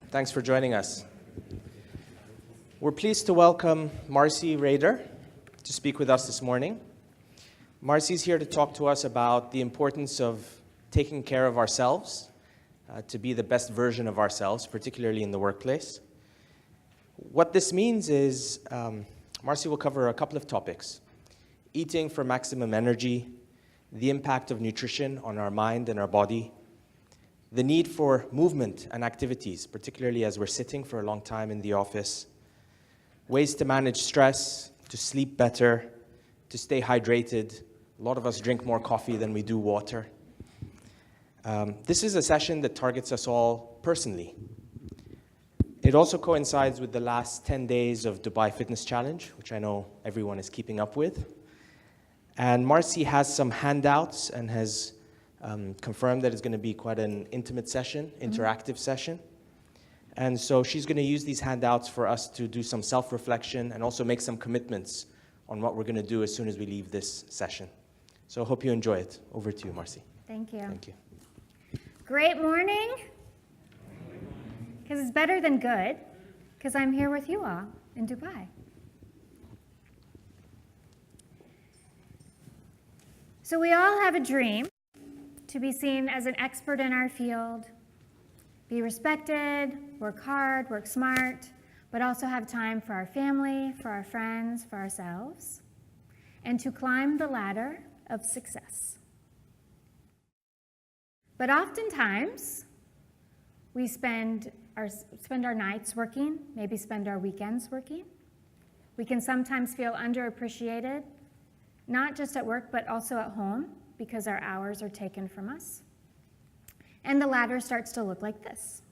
Thanks for joining us. We're pleased to welcome Marcey Rader to speak with us this morning. Marcey's here to talk to us about the importance of taking care of ourselves, to be the best version of ourselves, particularly in the workplace. What this means is Marcey will cover a couple of topics: eating for maximum energy, the impact of nutrition on our mind and our body, the need for movement and activities, particularly as we're sitting for a long time in the office, ways to manage stress, to sleep better, to stay hydrated. A lot of us drink more coffee than we do water. This is a session that targets us all personally. It also coincides with the last 10 days of Dubai Fitness Challenge, which I know everyone is keeping up with. And Marcey has some handouts and has confirmed that it's going to be quite an intimate session, interactive session. And so she's going to use these handouts for us to do some self-reflection and also make some commitments on what we're going to do as soon as we leave this session. So I hope you enjoy it. Over to you, Marcey. Thank you. Thank you. Great morning. Because it's better than good, because I'm here with you all in Dubai. So we all have a dream to be seen as an expert in our field, be respected, work hard, work smart, but also have time for our family, for our friends, for ourselves, and to climb the ladder of success. But oftentimes, we spend our nights working, maybe spend our weekends working. We can sometimes feel underappreciated, not just at work, but also at home, because our hours are taken from us. And the ladder starts to look like this.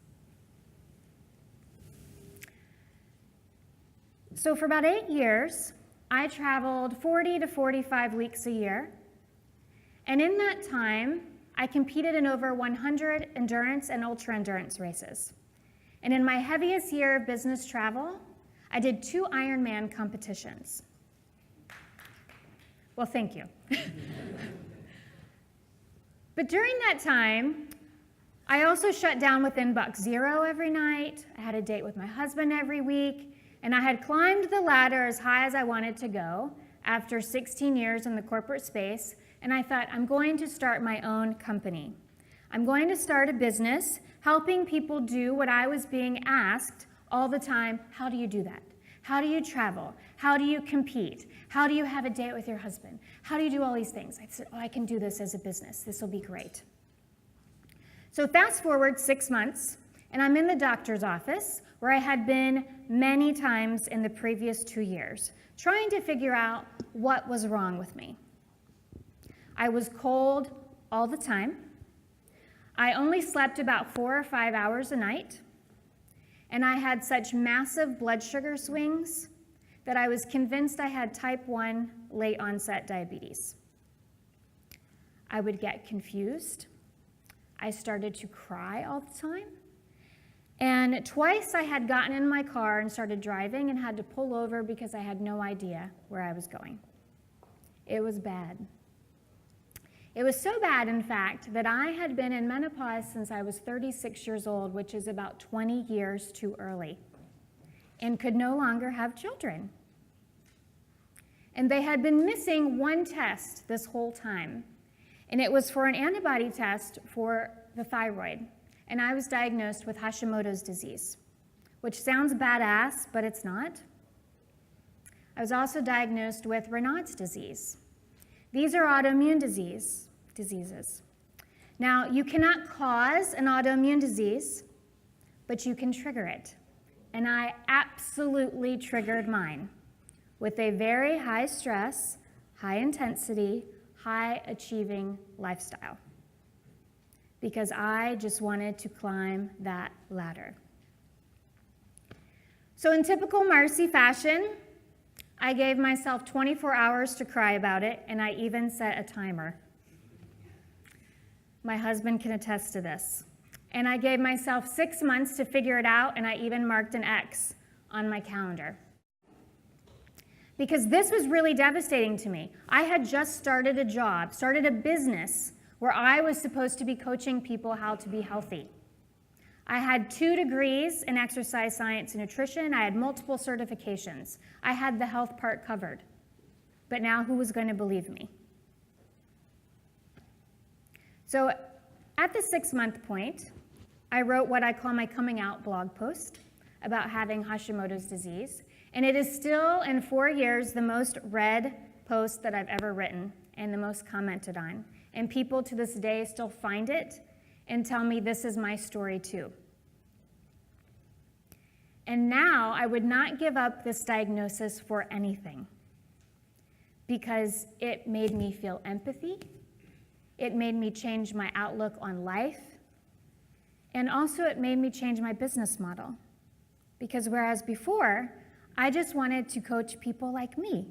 So for about 8 years, I traveled 40 to 45 weeks a year. And in that time, I competed in over 100 endurance and ultra-endurance races. And in my heaviest year of business travel, I did 2 Ironman competitions. Well, thank you. But during that time, I also shut down with inbox 0 every night. I had a date with my husband every week, and I had climbed the ladder as high as I wanted to go after 16 years in the corporate space, and I thought, I'm going to start my own company. I'm going to start a business helping people do what I was being asked all the time. How do you do that? How do you travel? How do you compete? How do you have a date with your husband? How do you do all these things? I said, I can do this as a business. This will be great. So fast forward 6 months, and I'm in the doctor's office where I had been many times in the previous 2 years, trying to figure out what was wrong with me. I was cold all the time. I only slept about 4 or 5 hours a night. And I had such massive blood sugar swings that I was convinced I had type 1 late onset diabetes. I would get confused. I started to cry all the time. And twice I had gotten in my car and started driving and had to pull over because I had no idea where I was going. It was bad. It was so bad, in fact, that I had been in menopause since I was 36 years old, which is about 20 years too early, and could no longer have children. And they had been missing one test this whole time, and it was for an antibody test for the thyroid. And I was diagnosed with Hashimoto's disease, which sounds badass, but it's not. I was also diagnosed with Raynaud's disease. These are autoimmune diseases. Now, you cannot cause an autoimmune disease, but you can trigger it. And I absolutely triggered mine with a very high stress, high intensity, high achieving lifestyle, because I just wanted to climb that ladder. So in typical Marcey fashion, I gave myself 24 hours to cry about it, and I even set a timer. My husband can attest to this. And I gave myself 6 months to figure it out, and I even marked an X on my calendar. Because this was really devastating to me. I had just started a business where I was supposed to be coaching people how to be healthy. I had 2 degrees in exercise science and nutrition. I had multiple certifications. I had the health part covered. But now who was going to believe me? So at the 6-month point, I wrote what I call my coming out blog post about having Hashimoto's disease. And it is still, in 4 years, the most read post that I've ever written and the most commented on. And people to this day still find it and tell me this is my story too. And now I would not give up this diagnosis for anything because it made me feel empathy. It made me change my outlook on life. And also it made me change my business model. Because whereas before, I just wanted to coach people like me,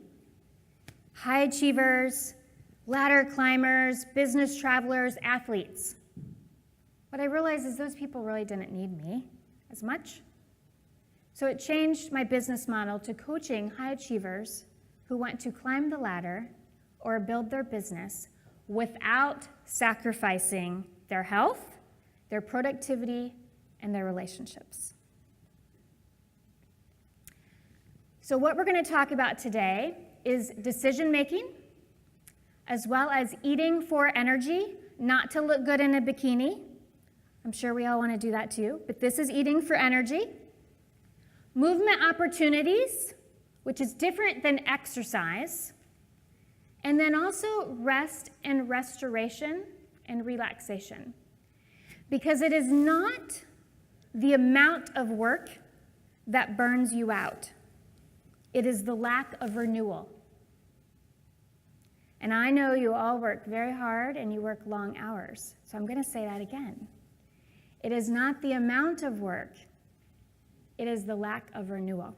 high achievers, ladder climbers, business travelers, athletes. What I realized is those people really didn't need me as much. So it changed my business model to coaching high achievers who want to climb the ladder or build their business without sacrificing their health, their productivity, and their relationships. So what we're going to talk about today is decision making, as well as eating for energy, not to look good in a bikini. I'm sure we all want to do that too, but this is eating for energy. Movement opportunities, which is different than exercise. And then also rest and restoration and relaxation. Because it is not the amount of work that burns you out. It is the lack of renewal. And I know you all work very hard and you work long hours. So I'm going to say that again. It is not the amount of work. It is the lack of renewal.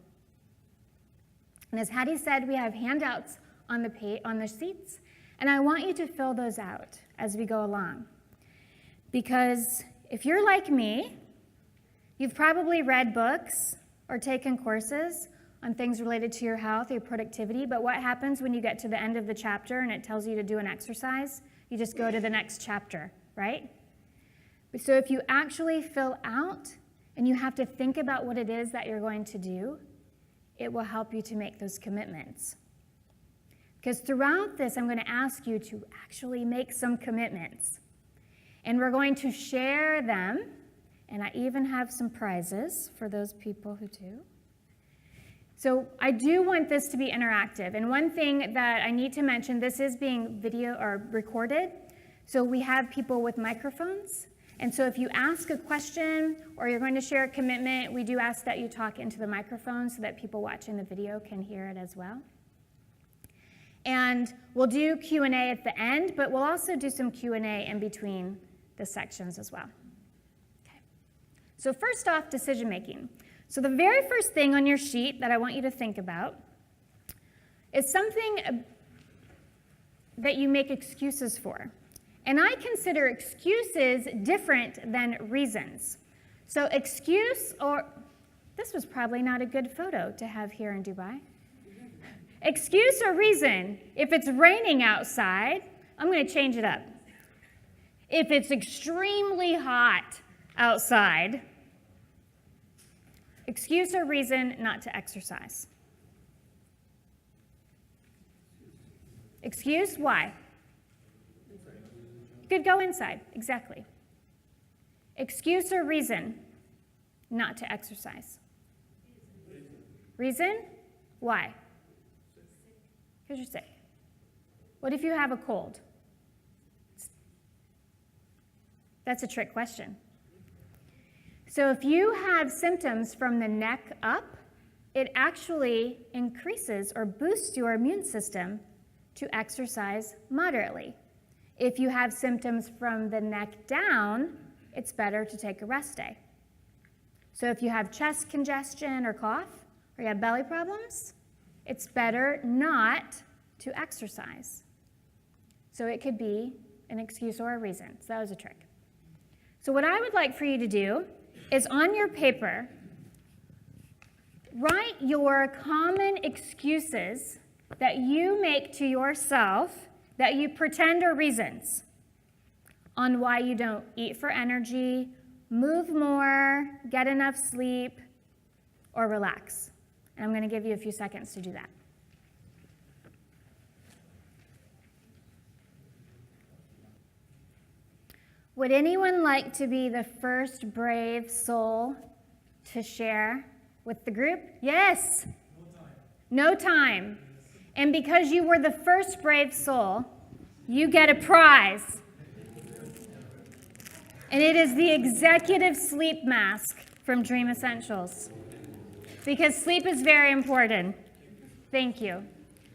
And as Hattie said, we have handouts on the seats. And I want you to fill those out as we go along. Because if you're like me, you've probably read books or taken courses on things related to your health, your productivity, but what happens when you get to the end of the chapter and it tells you to do an exercise? You just go to the next chapter, right? So if you actually fill out and you have to think about what it is that you're going to do, it will help you to make those commitments. Because throughout this, I'm going to ask you to actually make some commitments. And we're going to share them, and I even have some prizes for those people who do. So I do want this to be interactive. And one thing that I need to mention, this is being video or recorded. So we have people with microphones. And so if you ask a question or you're going to share a commitment, we do ask that you talk into the microphone so that people watching the video can hear it as well. And we'll do Q&A at the end, but we'll also do some Q&A in between the sections as well. Okay. So first off, decision making. So the very first thing on your sheet that I want you to think about is something that you make excuses for. And I consider excuses different than reasons. So excuse, or this was probably not a good photo to have here in Dubai. Excuse or reason, if it's raining outside, I'm going to change it up. If it's extremely hot outside, excuse or reason not to exercise. Excuse, why? You could go inside, exactly. Excuse or reason not to exercise. Reason? Why? Because you're sick. What if you have a cold? That's a trick question. So if you have symptoms from the neck up, it actually increases or boosts your immune system to exercise moderately. If you have symptoms from the neck down, it's better to take a rest day. So if you have chest congestion or cough, or you have belly problems, it's better not to exercise. So it could be an excuse or a reason. So that was a trick. So what I would like for you to do is on your paper, write your common excuses that you make to yourself that you pretend are reasons on why you don't eat for energy move more, get enough sleep, or relax. And I'm going to give you a few seconds to do that. Would anyone like to be the first brave soul to share with the group? Yes. No time. And because you were the first brave soul, you get a prize. And it is the executive sleep mask from Dream Essentials. Because sleep is very important. Thank you.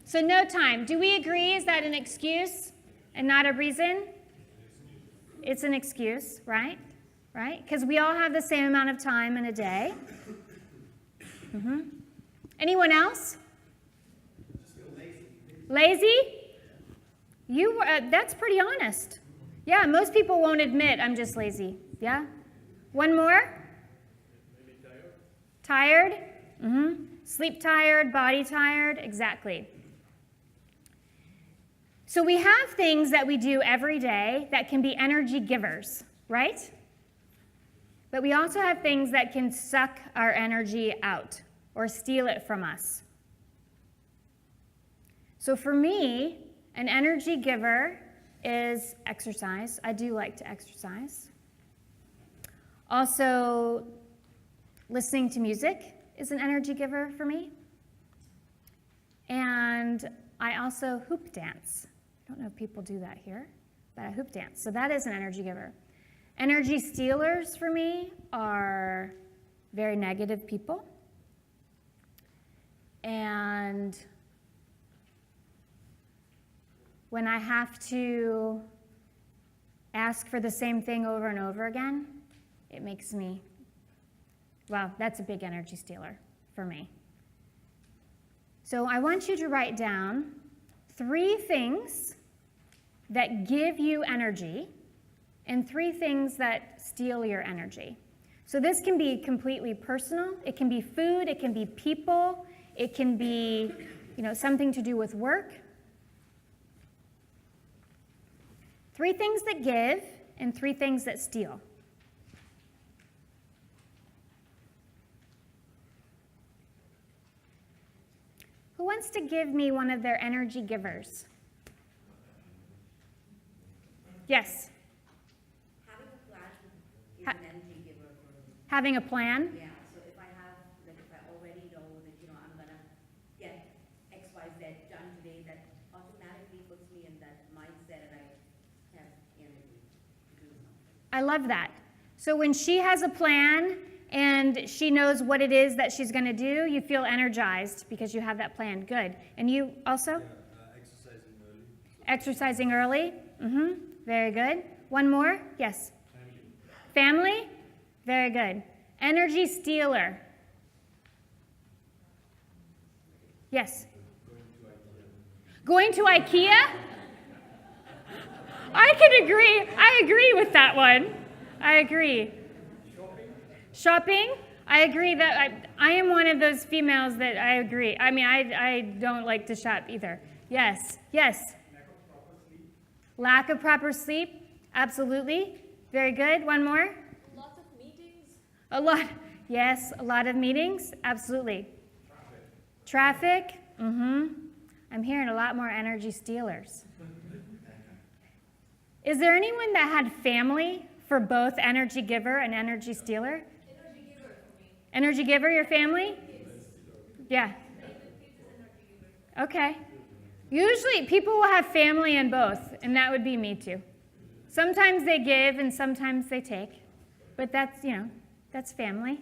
So no time. Do we agree? Is that an excuse and not a reason? It's an excuse, right? Right? Because we all have the same amount of time in a day. Anyone else? Lazy? That's pretty honest. Yeah, most people won't admit I'm just lazy. Yeah? One more? Maybe tired? Tired? Sleep tired, body tired, exactly. So we have things that we do every day that can be energy givers, right? But we also have things that can suck our energy out or steal it from us. So for me, an energy giver is exercise. I do like to exercise. Also, listening to music is an energy giver for me. And I also hoop dance. I don't know if people do that here, but I hoop dance. So that is an energy giver. Energy stealers for me are very negative people. And when I have to ask for the same thing over and over again, it makes me, well, that's a big energy stealer for me. So I want you to write down 3 things that give you energy and 3 things that steal your energy. So this can be completely personal. It can be food. It can be people. It can be, something to do with work. 3 things that give and 3 things that steal. Who wants to give me one of their energy givers? Yes? Having a plan is an energy giver for me. Having a plan? Yeah, so if I have, if I already know that, I'm going to get X, Y, Z done today, that automatically puts me in that mindset and I have energy to do something. I love that. So when she has a plan and she knows what it is that she's going to do, you feel energized because you have that plan. Good. And you also? Yeah, exercising early. Exercising early? Very good. One more? Yes. Family? Very good. Energy stealer? Yes. Going to IKEA? I can agree. I agree with that one. I agree. Shopping? I agree that I am one of those females that I agree. I mean, I don't like to shop either. Yes. Yes. Lack of proper sleep? Absolutely. Very good. One more? Lots of meetings. Yes, a lot of meetings. Absolutely. Traffic? I'm hearing a lot more energy stealers. Is there anyone that had family for both energy giver and energy stealer? Energy giver for me. Energy giver, your family? Yeah. Okay. Usually people will have family in both, and that would be me too. Sometimes they give and sometimes they take, but that's, that's family.